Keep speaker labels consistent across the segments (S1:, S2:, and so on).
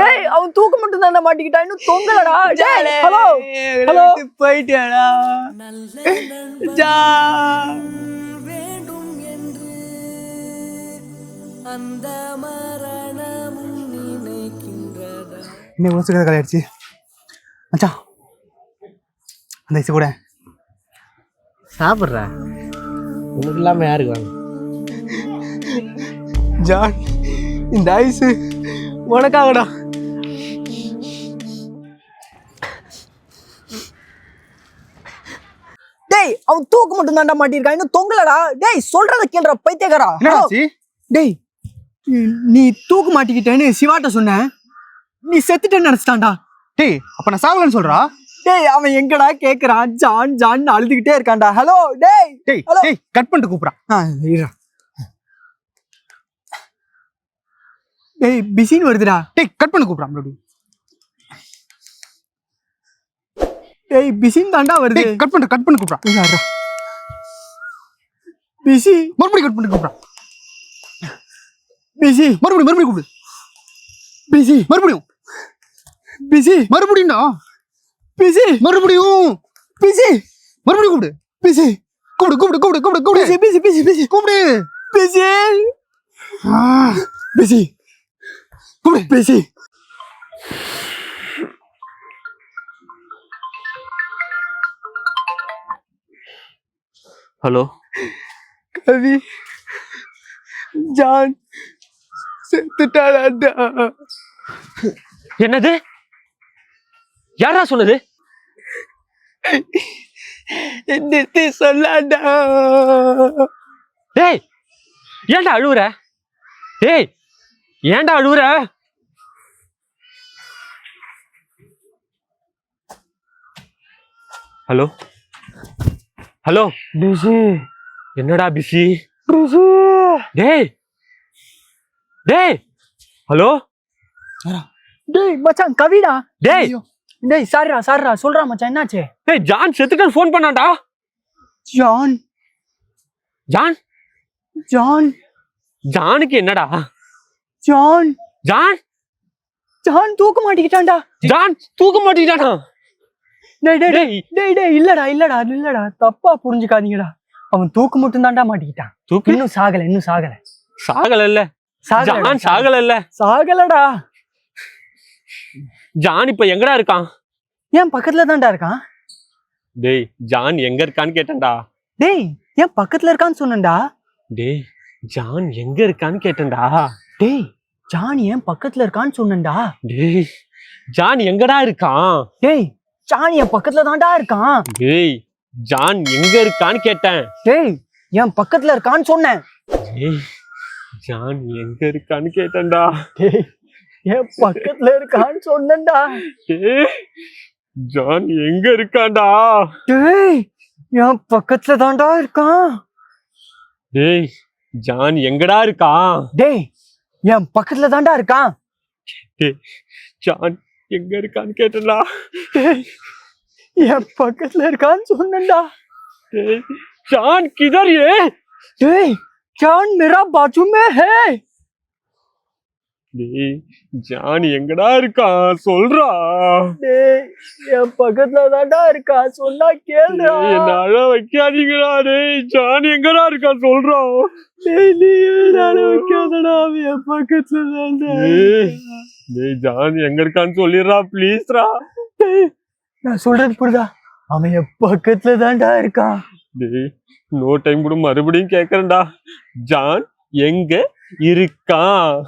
S1: டேய் அவன் தூக்க மட்டும் தான்டா மாட்டிக்கிட்டான் இன்னும் தொங்கலடா. டேய் ஹலோ ஹலோ
S2: போயிட்டாடா.
S3: வேண்டும் என்று அந்த மரணமும் நினைக்கின்றதா.
S2: இன்னும் ஒரு சில கலையாடுச்சு மச்சான். அந்த ஐஸ் கூட
S4: சாப்பிட்றா. உனக்கு இல்லாம யாருக்கு வாங்க?
S2: ஜான் இந்த ஐஸ் உனக்காகடா.
S1: டேய் அவன் தூக்க மட்டும் தான்டா மாட்டிருக்கான் இன்னும் தொங்கலடா. டேய் சொல்றத கேளுடா பைத்தியக்காரா. டேய் நீ தூக்கு மாட்டிக்கிட்டேன்னு சிவாட்ட சொன்ன, நீ செத்துட்டேன்னு நினைச்சிட்டான்டா.
S2: டேய் அப்ப நான் சாகலன்னு சொல்றா.
S1: டேய் அவன் எங்கடா கேக்குறான், ஜான் ஜான் அழுதுகிட்டே இருக்கான்டா. ஹலோ டேய்
S2: டேய் டேய் கட் பண்ணிட்டு கூப்பிடுறான்.
S1: இருடா. டேய் பிஸின்னு வருதுடா.
S2: டேய் கட் பண்ணி கூப்பிடுறான் மறுபடியும்.
S1: டேய் பிஸின்னு தான்டா வருது.
S2: டேய் கட் பண்ணி கூப்பிடுறான்.
S1: பிஸி
S2: மறுபடியும் கட் பண்ணி கூப்பிடுறான்.
S1: பிஸி
S2: மறுபடியும் கூப்பிடு.
S1: பிஸி
S2: மறுபடியும்
S1: பிஸி
S2: மறுபடியும்டா.
S1: பிஸி
S2: மறுபடியும்
S1: பிஸி
S2: மறுபடியும் கூப்பிடு.
S1: பிஸி
S2: கூப்பிடு.
S1: பிஸி பிஸி பிஸி பிஸி
S2: கூப்பிடு.
S1: பிஸி பிஸி
S2: கூப்பிடு.
S1: பிஸி
S4: ஹலோ
S1: கவி ஜான் செத்துட்டாடா.
S4: என்னது? யாரா சொன்னது?
S1: நிறுத்தி சொல்லாடா.
S4: டேய் ஏன்டா அழுவுற? டேய் ஏன்டா அழுவுற? ஹலோ ஹலோ
S1: பிஸி
S4: என்னடா பிஸி?
S1: பிஸி
S4: டேய் டேய் ஹலோ
S1: டேய் மச்சான் கவிடா.
S4: டேய்
S1: டேய் சாரிடா சொல்றா மச்சான் என்னாச்சு?
S4: டேய் ஜான் செத்துட்டான் ஃபோன் பண்ணான்டா.
S1: ஜான்
S4: ஜான்
S1: ஜான்
S4: ஜானுக்கு என்னடா?
S1: ஜான்
S4: ஜான்
S1: ஜான் தூக்க மாட்டிக்கிட்டான்டா.
S4: ஜான் தூக்க மாட்டிக்கிட்டானா?
S1: டேய் டேய்
S4: டேய்
S1: டேய் டேய் இல்லடா தப்பா புரிஞ்சுக்காதீங்கடா. அவன் தூக்கு மட்டும் தான்டா மாட்டிக்கிட்டான்.
S4: தூக்கு
S1: இன்னும் சாகல
S4: சாகல இல்ல. ஜான் சாகல இல்ல.
S1: சாகலடா.
S4: ஜான் இப்ப எங்கடா இருக்கான்?
S1: ஏன் பக்கத்துல தான்டா இருக்கான்.
S4: டேய் ஜான் எங்க இருக்கான்னு கேட்டேன்டா.
S1: டேய் ஏன் பக்கத்துல இருக்கான்னு சொன்னேன்டா.
S4: டேய் ஜான் எங்க இருக்கான்னு கேட்டேன்டா.
S1: டேய் ஜான் ஏன் பக்கத்துல இருக்கான்னு சொன்னேன்டா.
S4: டேய் ஜான் எங்கடா இருக்கான்?
S1: டேய் ஜான் என் பக்கத்துல தான்டா இருக்கான்.
S4: டேய் ஜான் எங்க இருக்கான்னு கேட்டேன்.
S1: டேய் என் பக்கத்துல இருக்கான்னு சொன்னேன்.
S4: டேய் ஜான் எங்க இருக்கான்னு கேட்டேன்டா.
S1: டேய் என் பக்கத்துல இருக்கான்னு சொன்னேன்டா.
S4: டேய் ஜான் எங்க இருக்கான்டா?
S1: டேய் என் பக்கத்துல தான்டா இருக்கான்.
S4: டேய் ஜான் எங்கடா இருக்கான்?
S1: டேய் என் பக்கத்துல தான்டா இருக்கான்.
S4: டேய் ஜான் எங்க இருக்கான்னு கேட்டேன்டா.
S1: டேய் என் பக்கத்துல இருக்கான்னு சொன்னேன்டா.
S4: டேய் ஜான் किधर है?
S1: டேய் ஜான் मेरा बाजू में है.
S4: டேய் ஜான் எங்கடா இருக்கான் சொல்றா.
S1: டேய் என் பக்கத்துல தான்டா இருக்கான் சொன்னா கேளுடா.
S4: என்ன அழ வைக்காதீங்கடா. டேய் ஜான் எங்கடா இருக்கான் சொல்றா.
S1: டேய் நீ ஏன் வைக்காதடா, அவன் என் பக்கத்துல தான்டா.
S4: டேய் ஜான் எங்க இருக்கான்னு சொல்லிடுறா ப்ளீஸ்ரா.
S1: டேய் நான் சொல்றது புரியுதா? அவன் என் பக்கத்துல தான்டா இருக்கான்.
S4: டேய் நோ டைம் கூட மறுபடியும் கேக்குறேன்டா. ஜான் எங்க இருக்கான்?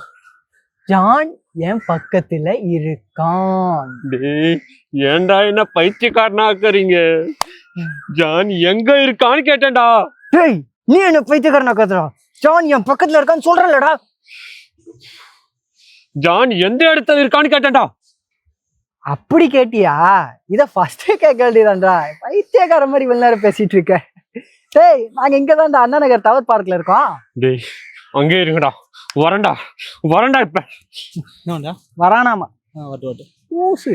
S1: ஜான் என் பக்கத்துல இருக்கான்.
S4: டேய் ஏன்டா என்ன பைத்தியக்காரனா ஆக்குறீங்க? ஜான் எங்க இருக்கான்னு கேட்டேன்டா.
S1: டேய் நீ என்ன பைத்தியக்காரனா கத்துறா? ஜான் என் பக்கத்துல இருக்கான்னு சொல்றேன்லடா.
S4: ஜான் எந்த இடத்துல இருக்கான்னு கேட்டேன்டா.
S1: அப்படி கேட்டியா? இத ஃபர்ஸ்டே கேட்க வேண்டியதான்டா. பைத்தியக்கார மாதிரி இவ்வளவு நேரம் பேசிட்டு இருக்க. டேய் நாங்க இங்கதான் அண்ணா நகர் டவர் பார்க்ல இருக்கோம்.
S4: டேய் அங்கே இருங்கடா. வரண்டா இப்ப
S2: என்னடா
S1: வரானாமா
S2: வட்டு
S1: ஊசு